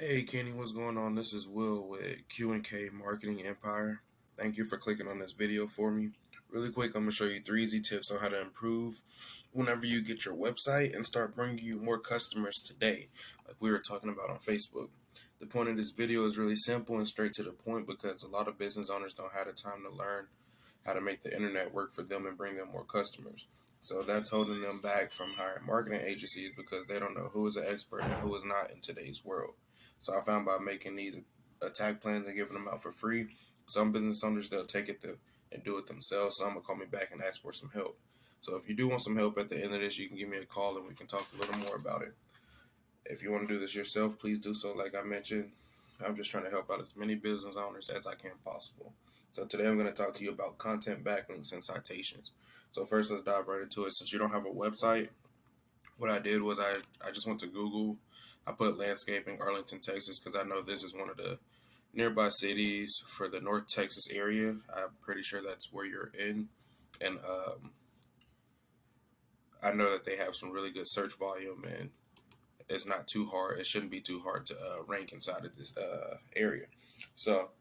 Hey Kenny, what's going on? This is Will with Q&K Marketing Empire. Thank you for clicking on this video for me. Really quick, I'm going to show you 3 easy tips on how to improve whenever you get your website and start bringing you more customers today, like we were talking about on Facebook. The point of this video is really simple and straight to the point because a lot of business owners don't have the time to learn how to make the internet work for them and bring them more customers. So that's holding them back from hiring marketing agencies because they don't know who is an expert and who is not in today's world. So I found by making these attack plans and giving them out for free, some business owners, they'll take it and do it themselves. Some will call me back and ask for some help. So if you do want some help at the end of this, you can give me a call and we can talk a little more about it. If you want to do this yourself, please do so. Like I mentioned, I'm just trying to help out as many business owners as I can possible. So today I'm going to talk to you about content backlinks and citations. So first, let's dive right into it. Since you don't have a website, what I did was I just went to Google. I put landscaping Arlington, Texas, because I know this is one of the nearby cities for the North Texas area. I'm pretty sure that's where you're in. And I know that they have some really good search volume, and it's not too hard. It shouldn't be too hard to rank inside of this area. So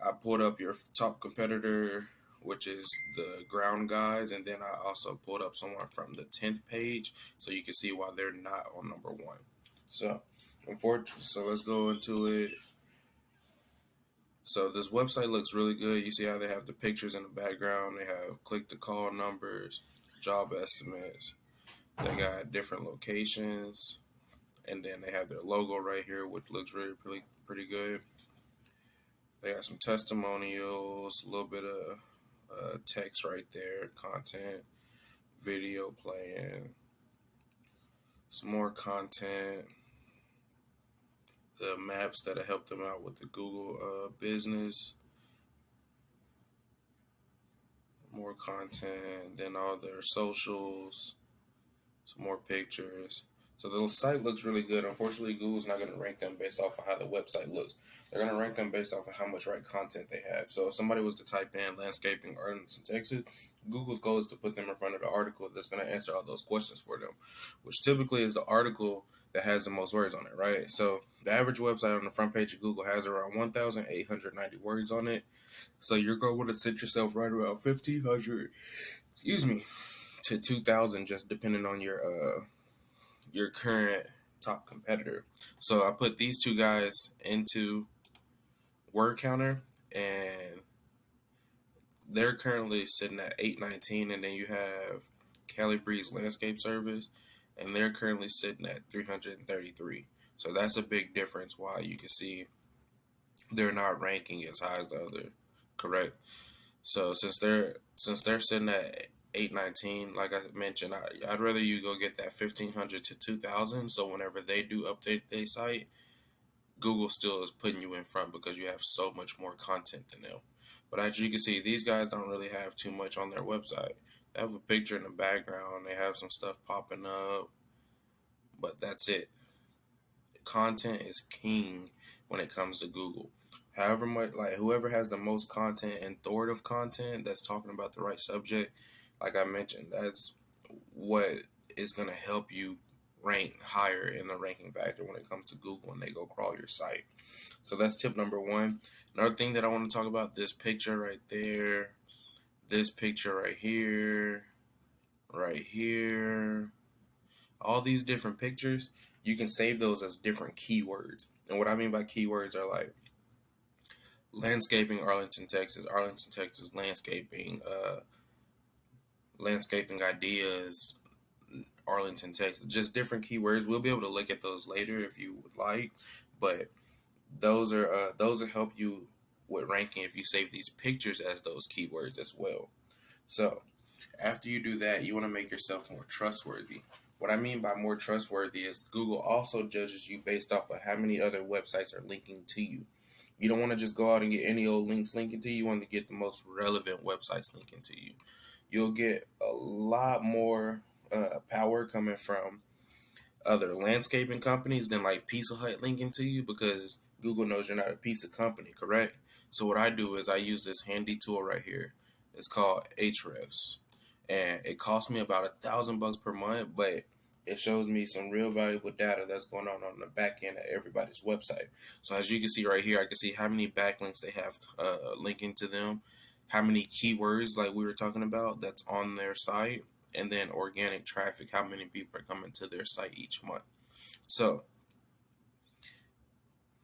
I pulled up your top competitor, which is the ground guys, and then I also pulled up someone from the 10th page so you can see why they're not on number one. So, so let's go into it. So this website looks really good. You see how they have the pictures in the background. They have click to call numbers, job estimates. They got different locations, and then they have their logo right here, which looks really pretty good. They got some testimonials, a little bit of text right there, content, video playing, some more content, the maps that have helped them out with the Google business, more content, then all their socials, some more pictures. So the site looks really good. Unfortunately, Google's not going to rank them based off of how the website looks. They're going to rank them based off of how much right content they have. So if somebody was to type in landscaping Arlington, Texas, Google's goal is to put them in front of the article that's going to answer all those questions for them, which typically is the article that has the most words on it, right? So the average website on the front page of Google has around 1,890 words on it. So you're going to set yourself right around 1,500, to 2,000, just depending on your current top competitor. So I put these two guys into word counter, and they're currently sitting at 819, and then you have Cali Breeze Landscape Service, and they're currently sitting at 333. So that's a big difference why you can see they're not ranking as high as the other, correct? So since they're sitting at 819, like I mentioned, I'd rather you go get that 1,500 to 2,000. So whenever they do update their site, Google still is putting you in front because you have so much more content than them. But as you can see, these guys don't really have too much on their website. They have a picture in the background. They have some stuff popping up, but that's it. Content is king when it comes to Google. However much, like whoever has the most content and authoritative content that's talking about the right subject, like I mentioned, that's what is going to help you rank higher in the ranking factor when it comes to Google and they go crawl your site. So that's tip number one. Another thing that I want to talk about, this picture right there, this picture right here, all these different pictures, you can save those as different keywords. And what I mean by keywords are like landscaping Arlington, Texas landscaping, landscaping ideas, Arlington, Texas, just different keywords. We'll be able to look at those later if you would like, but those will help you with ranking if you save these pictures as those keywords as well. So after you do that, you want to make yourself more trustworthy. What I mean by more trustworthy is Google also judges you based off of how many other websites are linking to you. You don't want to just go out and get any old links linking to you. You want to get the most relevant websites linking to you. You'll get a lot more power coming from other landscaping companies than like Pizza Hut linking to you because Google knows you're not a pizza company, correct? So what I do is I use this handy tool right here. It's called Ahrefs, and it costs me about $1,000 per month, but it shows me some real valuable data that's going on the back end of everybody's website. So as you can see right here, I can see how many backlinks they have linking to them, how many keywords like we were talking about that's on their site, and then organic traffic, how many people are coming to their site each month. So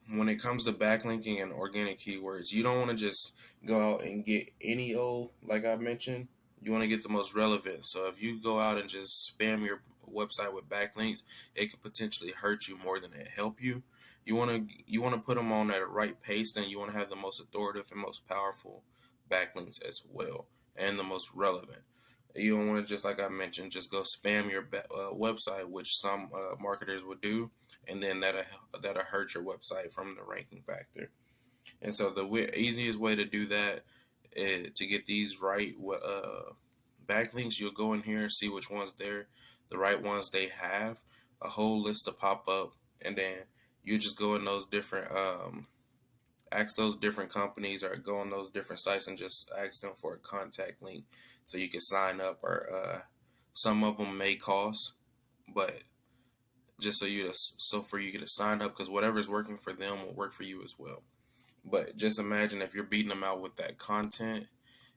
when it comes to backlinking and organic keywords, you don't want to just go out and get any old, like I mentioned. You want to get the most relevant. So if you go out and just spam your website with backlinks, it could potentially hurt you more than it help you. You want to put them on at a right pace, then you want to have the most authoritative and most powerful backlinks as well, and the most relevant. You don't want to just, like I mentioned, just go spam your website, which some marketers would do, and then that'll hurt your website from the ranking factor. And so the easiest way to do that is to get these right backlinks. You'll go in here and see which ones they're the right ones they have. A whole list to pop up, and then you just go in those different ask those different companies or go on those different sites and just ask them for a contact link so you can sign up. Or some of them may cost, but just so for you to sign up, because whatever's working for them will work for you as well. But just imagine if you're beating them out with that content,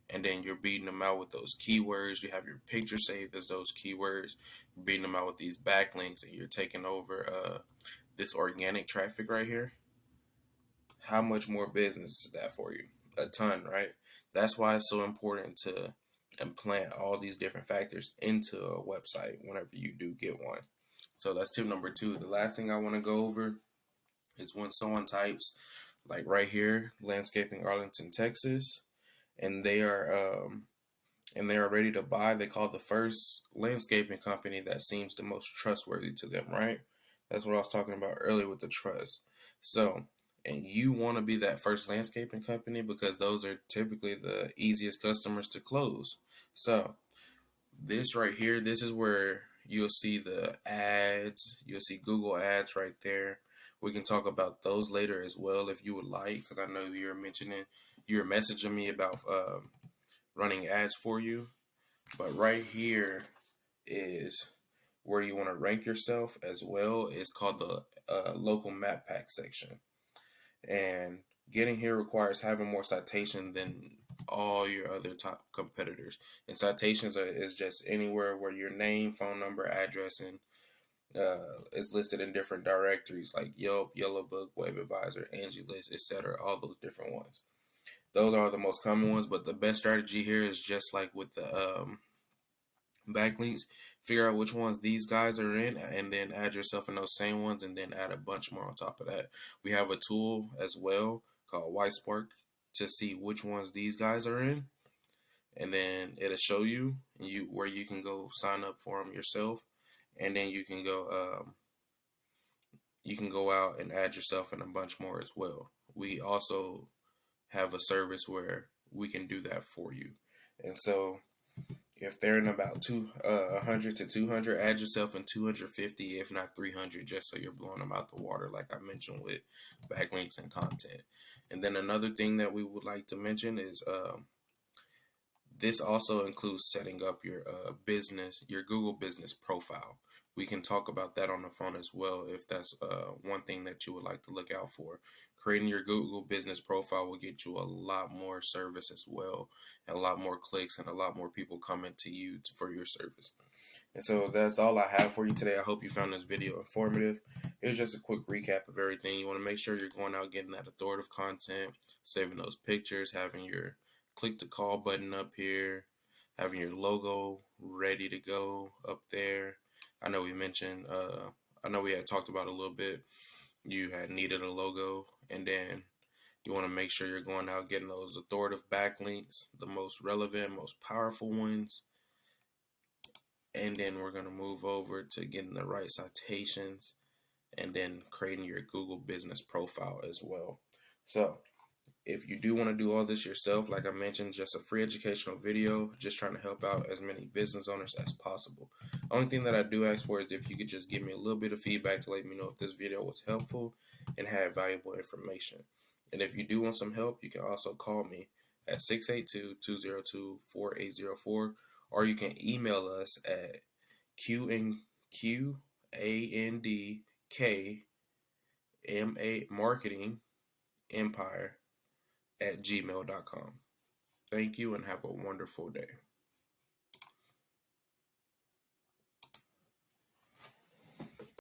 and then you're beating them out with those keywords. You have your picture saved as those keywords. You're beating them out with these backlinks, and you're taking over this organic traffic right here. How much more business is that for you? A ton, right? That's why it's so important to implant all these different factors into a website whenever you do get one. So that's tip number 2. The last thing I want to go over is when someone types, like right here, landscaping Arlington, Texas, and they are ready to buy. They call the first landscaping company that seems the most trustworthy to them, right? That's what I was talking about earlier with the trust. So, and you want to be that first landscaping company because those are typically the easiest customers to close. So, this right here, this is where you'll see the ads. You'll see Google ads right there. We can talk about those later as well if you would like, because I know you're messaging me about running ads for you. But right here is where you want to rank yourself as well. It's called the local map pack section. And getting here requires having more citation than all your other top competitors. And citations is just anywhere where your name, phone number, address, and is listed in different directories like Yelp, Yellow Book, Web Advisor, Angie List, etc. All those different ones. Those are the most common ones, but the best strategy here is just like with the backlinks, figure out which ones these guys are in, and then add yourself in those same ones, and then add a bunch more on top of that. We have a tool as well called Whitespark to see which ones these guys are in, and then it'll show you where you can go sign up for them yourself, and then you can go out and add yourself in a bunch more as well. We also have a service where we can do that for you, and so if they're in about 100 to 200, add yourself in 250, if not 300, just so you're blowing them out the water, like I mentioned with backlinks and content. And then another thing that we would like to mention is this also includes setting up your Google business profile. We can talk about that on the phone as well if that's one thing that you would like to look out for. Creating your Google business profile will get you a lot more service as well, and a lot more clicks, and a lot more people coming to you for your service. And so that's all I have for you today. I hope you found this video informative. It was just a quick recap of everything. You want to make sure you're going out getting that authoritative content, saving those pictures, having your click to call button up here, having your logo ready to go up there. I know we had talked about a little bit. You had needed a logo, and then you want to make sure you're going out getting those authoritative backlinks, the most relevant, most powerful ones. And then we're going to move over to getting the right citations, and then creating your Google business profile as well. So if you do want to do all this yourself, like I mentioned, just a free educational video, just trying to help out as many business owners as possible. Only thing that I do ask for is if you could just give me a little bit of feedback to let me know if this video was helpful and had valuable information. And if you do want some help, you can also call me at 682-202-4804, or you can email us at QANDKMA Marketing Empire at gmail.com. Thank you and have a wonderful day.